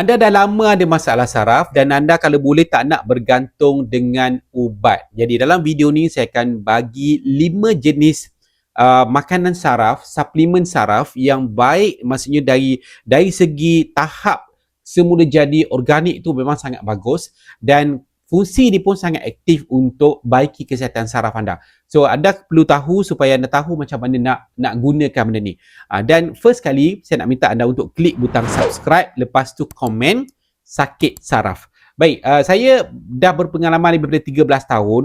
Anda dah lama ada masalah saraf dan anda kalau boleh tak nak bergantung dengan ubat. Jadi dalam video ni saya akan bagi 5 jenis makanan saraf, suplemen saraf yang baik, maksudnya dari segi tahap semula jadi organik tu memang sangat bagus dan fungsi dia pun sangat aktif untuk baiki kesihatan saraf anda. So anda perlu tahu supaya anda tahu macam mana nak gunakan benda ni. Dan first kali saya nak minta anda untuk klik butang subscribe, lepas tu komen sakit saraf. Baik, saya dah berpengalaman lebih daripada 13 tahun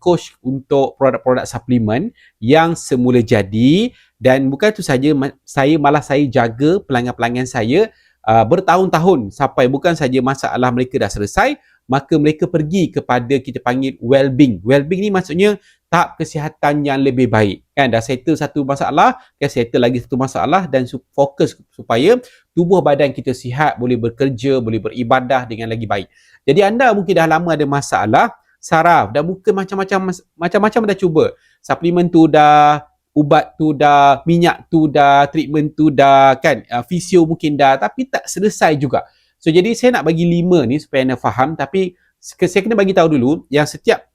coach untuk produk-produk suplemen yang semula jadi, dan bukan itu saja, saya jaga pelanggan-pelanggan saya bertahun-tahun sampai bukan saja masalah mereka dah selesai, maka mereka pergi kepada kita panggil well-being. Well-being ni maksudnya tahap kesihatan yang lebih baik. Kan dah settle satu masalah, settle lagi satu masalah dan fokus supaya tubuh badan kita sihat, boleh bekerja, boleh beribadah dengan lagi baik. Jadi anda mungkin dah lama ada masalah saraf, dah mungkin macam-macam dah cuba. Suplemen tu dah, ubat tu dah, minyak tu dah, treatment tu dah, kan, fisio mungkin dah, tapi tak selesai juga. So jadi saya nak bagi 5 ni supaya anda faham, tapi saya kena bagi tahu dulu yang setiap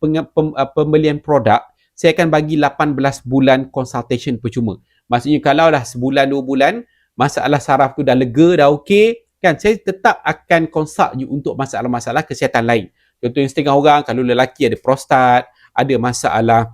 pembelian produk saya akan bagi 18 bulan consultation percuma. Maksudnya kalau dah sebulan 2 bulan masalah saraf tu dah lega, dah okey, kan, saya tetap akan consult you untuk masalah-masalah kesihatan lain. Contohnya setengah orang kalau lelaki ada prostat, ada masalah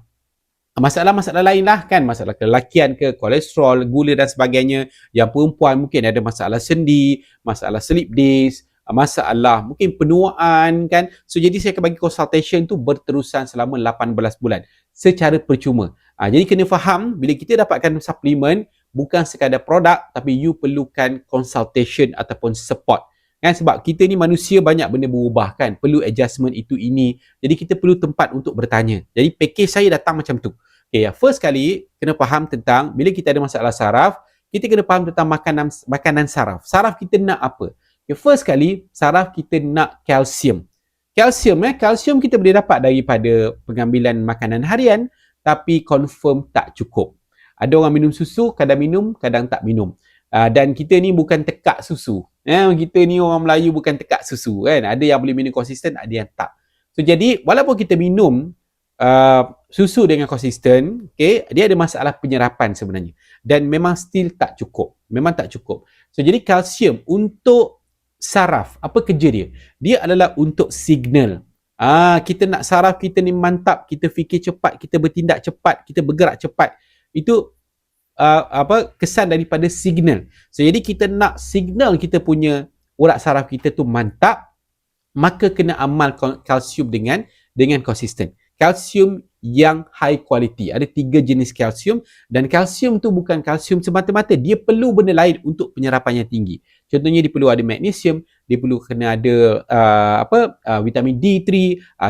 lain lah, kan, masalah kelelakian ke, kolesterol, gula dan sebagainya. Yang perempuan mungkin ada masalah sendi, masalah sleep disc, masalah mungkin penuaan, kan. So jadi saya akan bagi consultation tu berterusan selama 18 bulan secara percuma. Jadi kena faham, bila kita dapatkan suplemen bukan sekadar produk, tapi you perlukan consultation ataupun support, kan, sebab kita ni manusia banyak benda berubah, kan, perlu adjustment itu ini. Jadi kita perlu tempat untuk bertanya. Jadi package saya datang macam tu. Okay, first kali kena faham tentang bila kita ada masalah saraf, kita kena faham tentang makanan saraf. Saraf kita nak apa? Okay, first kali saraf kita nak kalsium. Kalsium kita boleh dapat daripada pengambilan makanan harian, tapi confirm tak cukup. Ada orang minum susu, kadang minum, kadang tak minum. Dan kita ni bukan tekak susu. Kita ni orang Melayu bukan tekak susu, kan. Ada yang boleh minum konsisten, ada yang tak. So jadi walaupun kita minum susu dengan konsisten, okay, dia ada masalah penyerapan sebenarnya dan memang still tak cukup. Memang tak cukup. So jadi kalsium untuk saraf, apa kerja dia? Dia adalah untuk signal. Kita nak saraf kita ni mantap, kita fikir cepat, kita bertindak cepat, kita bergerak cepat. Itu kesan daripada signal. So jadi kita nak signal kita punya urat saraf kita tu mantap, maka kena amal kalsium dengan konsisten. Kalsium yang high quality. Ada 3 jenis kalsium, dan kalsium tu bukan kalsium semata-mata, dia perlu benda lain untuk penyerapan yang tinggi. Contohnya dia perlu ada magnesium, dia perlu kena ada vitamin D3,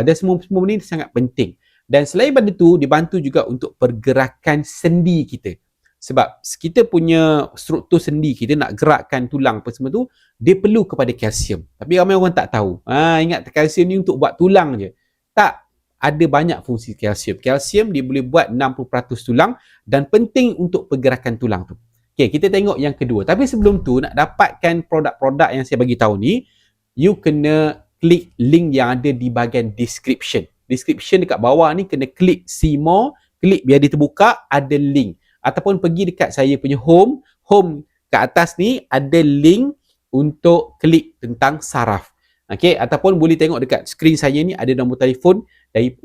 dan semua benda ni sangat penting. Dan selain benda tu, dibantu juga untuk pergerakan sendi kita. Sebab kita punya struktur sendi, kita nak gerakkan tulang apa semua tu, dia perlu kepada kalsium. Tapi ramai orang tak tahu. Ingat kalsium ni untuk buat tulang je. Tak. Ada banyak fungsi kalsium. Kalsium dia boleh buat 60% tulang dan penting untuk pergerakan tulang tu. Okay, kita tengok yang kedua. Tapi sebelum tu, nak dapatkan produk-produk yang saya bagi tahu ni, you kena klik link yang ada di bahagian description. Description dekat bawah ni kena klik see more, klik biar dia terbuka, ada link. Ataupun pergi dekat saya punya home kat atas ni ada link untuk klik tentang saraf. Okay, ataupun boleh tengok dekat skrin saya ni ada nombor telefon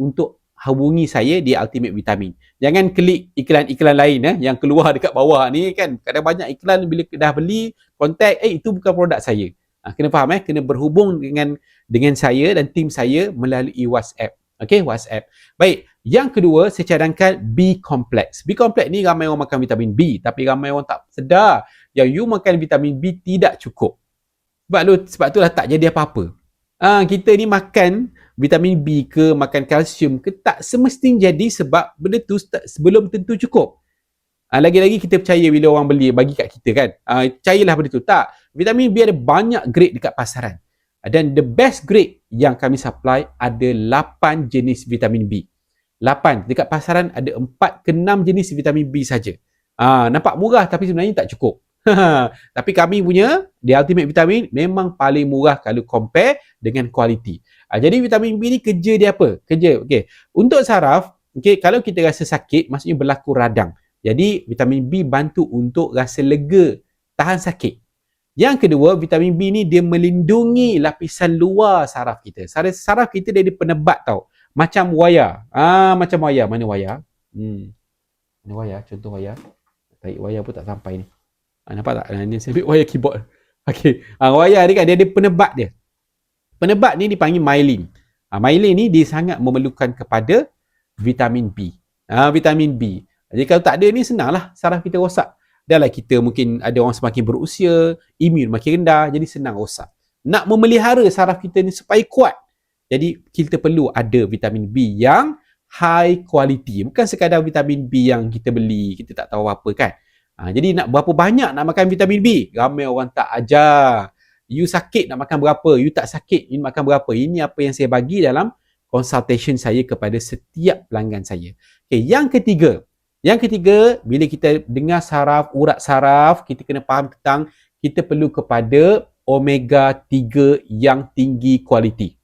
untuk hubungi saya di Ultimate Vitamin. Jangan klik iklan-iklan lain yang keluar dekat bawah ni, kan. Kadang banyak iklan bila dah beli, kontak, itu bukan produk saya. Kena faham, kena berhubung dengan saya dan tim saya melalui WhatsApp. Okay, WhatsApp. Baik, yang kedua saya cadangkan B-complex. B-complex ni ramai orang makan vitamin B, tapi ramai orang tak sedar yang you makan vitamin B tidak cukup. Sebab tu dah tak jadi apa-apa. Kita ni makan vitamin B ke, makan kalsium ke, tak semestinya jadi sebab benda tu belum tentu cukup. Lagi-lagi kita percaya bila orang beli bagi kat kita, kan. Percayalah benda tu. Tak. Vitamin B ada banyak grade dekat pasaran. Dan the best grade yang kami supply ada 8 jenis vitamin B. 8. Dekat pasaran ada 4 ke 6 jenis vitamin B saja. Nampak murah tapi sebenarnya tak cukup. Tapi kami punya, di Ultimate Vitamin memang paling murah kalau compare dengan kualiti. Jadi vitamin B ni kerja dia apa? Kerja, okey. Untuk saraf, okey, kalau kita rasa sakit, maksudnya berlaku radang. Jadi vitamin B bantu untuk rasa lega, tahan sakit. Yang kedua, vitamin B ni dia melindungi lapisan luar saraf kita. Saraf kita dia ada penebat tau. Macam wayar. Macam wayar. Mana wayar? Mana wayar? Contoh wayar. Tarik wayar pun tak sampai ni. Nampak tak? Ni saya ambil wayar keyboard. Okey. Wayar ni kan dia ada penebat dia. Penebat ni dipanggil myelin. Myelin ni dia sangat memerlukan kepada vitamin B. Vitamin B. Jadi kalau tak ada ni senanglah saraf kita rosak. Dahlah kita mungkin ada orang semakin berusia, imun makin rendah, jadi senang rosak. Nak memelihara saraf kita ni supaya kuat, jadi kita perlu ada vitamin B yang high quality. Bukan sekadar vitamin B yang kita beli, kita tak tahu apa kan. Jadi nak berapa banyak nak makan vitamin B? Ramai orang tak ajar. You sakit nak makan berapa? You tak sakit, you makan berapa? Ini apa yang saya bagi dalam consultation saya kepada setiap pelanggan saya. Okay, yang ketiga, bila kita dengar saraf, urat saraf, kita kena faham tentang kita perlu kepada omega 3 yang tinggi kualiti.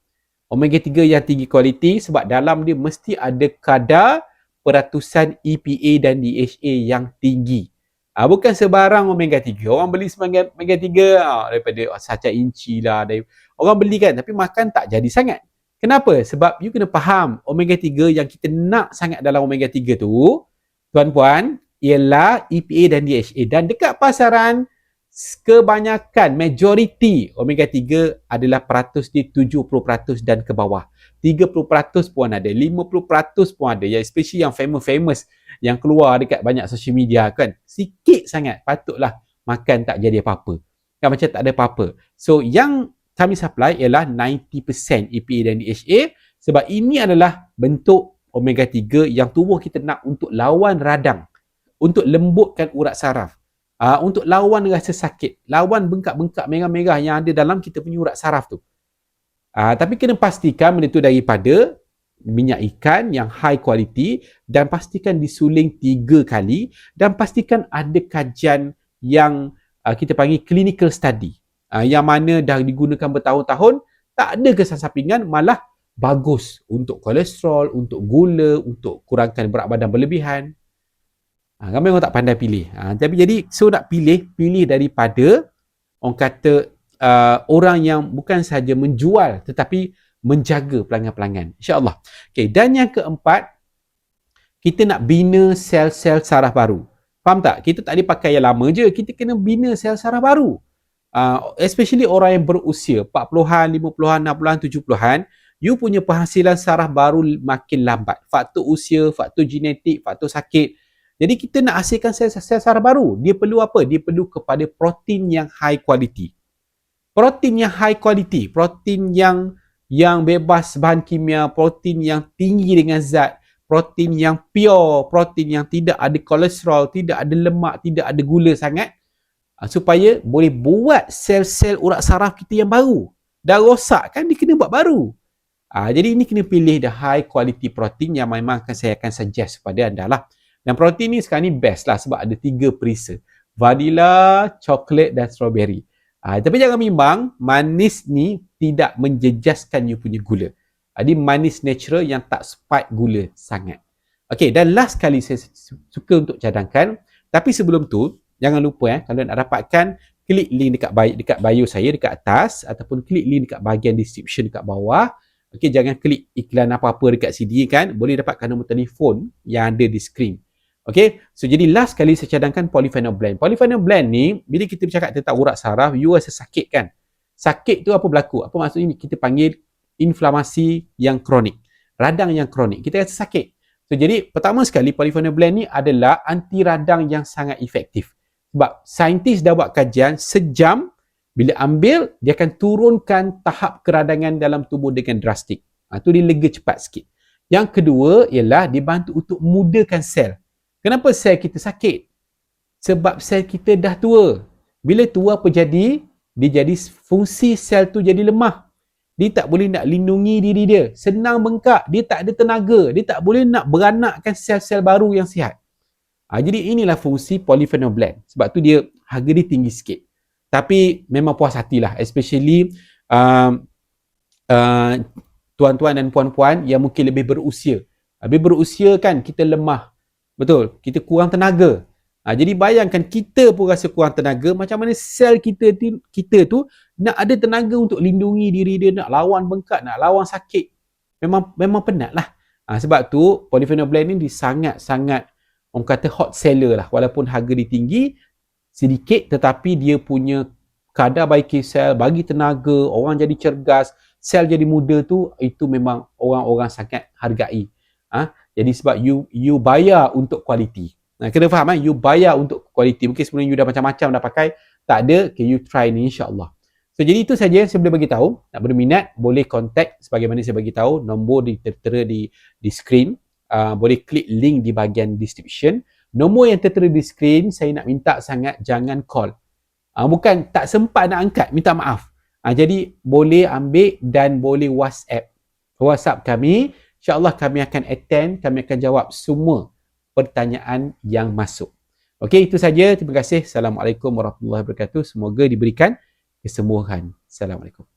Omega 3 yang tinggi kualiti sebab dalam dia mesti ada kadar peratusan EPA dan DHA yang tinggi. Bukan sebarang omega 3. Orang beli sebagai omega 3 daripada saca inci lah. Orang beli kan, tapi makan tak jadi sangat. Kenapa? Sebab you kena faham omega 3 yang kita nak sangat dalam omega 3 tu, tuan-puan, ialah EPA dan DHA. Dan dekat pasaran, kebanyakan, majoriti omega 3 adalah peratus di 70% dan ke bawah. 30% pun ada, 50% pun ada. Ya, especially yang famous yang keluar dekat banyak social media kan. Sikit sangat, patutlah makan tak jadi apa-apa. Kan macam tak ada apa-apa. So, yang kami supply ialah 90% EPA dan DHA sebab ini adalah bentuk omega 3 yang tubuh kita nak untuk lawan radang, untuk lembutkan urat saraf, untuk lawan rasa sakit, lawan bengkak-bengkak merah-merah yang ada dalam kita punya urat saraf tu. Tapi kena pastikan benda tu daripada minyak ikan yang high quality dan pastikan disuling 3 kali dan pastikan ada kajian yang kita panggil clinical study, yang mana dah digunakan bertahun-tahun, tak ada kesan sampingan, malah bagus untuk kolesterol, untuk gula, untuk kurangkan berat badan berlebihan. Ramai orang tak pandai pilih. Tapi jadi, so nak pilih daripada orang kata orang yang bukan sahaja menjual tetapi menjaga pelanggan-pelanggan. InsyaAllah. Okay, dan yang keempat, kita nak bina sel-sel saraf baru. Faham tak? Kita tak boleh pakai yang lama je. Kita kena bina sel saraf baru. Especially orang yang berusia 40-an, 50-an, 60-an, 70-an, you punya penghasilan saraf baru makin lambat. Faktor usia, faktor genetik, faktor sakit. Jadi kita nak hasilkan sel saraf baru. Dia perlu apa? Dia perlu kepada protein yang high quality. Protein yang high quality, protein yang bebas bahan kimia, protein yang tinggi dengan zat, protein yang pure, protein yang tidak ada kolesterol, tidak ada lemak, tidak ada gula sangat, supaya boleh buat sel-sel urat saraf kita yang baru. Dah rosak kan, dia kena buat baru. Jadi ini kena pilih the high quality protein yang memang saya akan suggest kepada anda lah. Dan protein ni sekarang ni best lah sebab ada 3 perisa. Vanilla, coklat dan strawberry. Tapi jangan bimbang, manis ni tidak menjejaskan you punya gula. Jadi manis natural yang tak spike gula sangat. Okay, dan last kali saya suka untuk cadangkan, tapi sebelum tu, jangan lupa kalau nak dapatkan, klik link dekat bio saya dekat atas ataupun klik link dekat bahagian description dekat bawah. Okay, jangan klik iklan apa-apa dekat sini kan. Boleh dapatkan nombor telefon yang ada di skrin. Okay, so jadi last kali saya cadangkan polyphenol blend. Polyphenol blend ni, bila kita bercakap tentang urat saraf, you rasa sakit kan? Sakit tu apa berlaku? Apa maksudnya? Kita panggil inflamasi yang kronik. Radang yang kronik. Kita rasa sakit. So jadi pertama sekali, polyphenol blend ni adalah anti radang yang sangat efektif. Sebab saintis dah buat kajian, sejam bila ambil, dia akan turunkan tahap keradangan dalam tubuh dengan drastik. Tu dia lega cepat sikit. Yang kedua ialah dia bantu untuk mudahkan sel. Kenapa sel kita sakit? Sebab sel kita dah tua. Bila tua apa jadi? Dia jadi fungsi sel tu jadi lemah. Dia tak boleh nak lindungi diri dia. Senang bengkak. Dia tak ada tenaga. Dia tak boleh nak beranakkan sel-sel baru yang sihat. Jadi inilah fungsi polyphenol blend. Sebab tu dia harga dia tinggi sikit. Tapi memang puas hatilah, especially uh, uh, tuan-tuan dan puan-puan yang mungkin lebih berusia. Lebih berusia kan kita lemah. Betul, kita kurang tenaga. Jadi bayangkan kita pun rasa kurang tenaga, macam mana sel kita tu nak ada tenaga untuk lindungi diri dia, nak lawan bengkak, nak lawan sakit. Memang penat lah. Sebab tu polyphenol blend ni sangat-sangat orang kata hot seller lah. Walaupun harga dia tinggi sedikit, tetapi dia punya kadar baki sel, bagi tenaga, orang jadi cergas, sel jadi muda tu, itu memang orang-orang sangat hargai. Jadi sebab you bayar untuk kualiti. Kena faham you bayar untuk kualiti. Mungkin sebelum you dah macam-macam dah pakai, tak ada, okay, you try ni insya-Allah. So jadi itu saja yang saya boleh bagi tahu. Nak berminat boleh contact sebagaimana saya bagi tahu, nombor tertera di screen. Boleh klik link di bahagian description. Nombor yang tertera di screen, saya nak minta sangat jangan call. Bukan tak sempat nak angkat, minta maaf. Jadi boleh ambil dan boleh WhatsApp kami. InsyaAllah kami akan attend, kami akan jawab semua pertanyaan yang masuk. Okey, itu saja. Terima kasih. Assalamualaikum warahmatullahi wabarakatuh. Semoga diberikan kesembuhan. Assalamualaikum.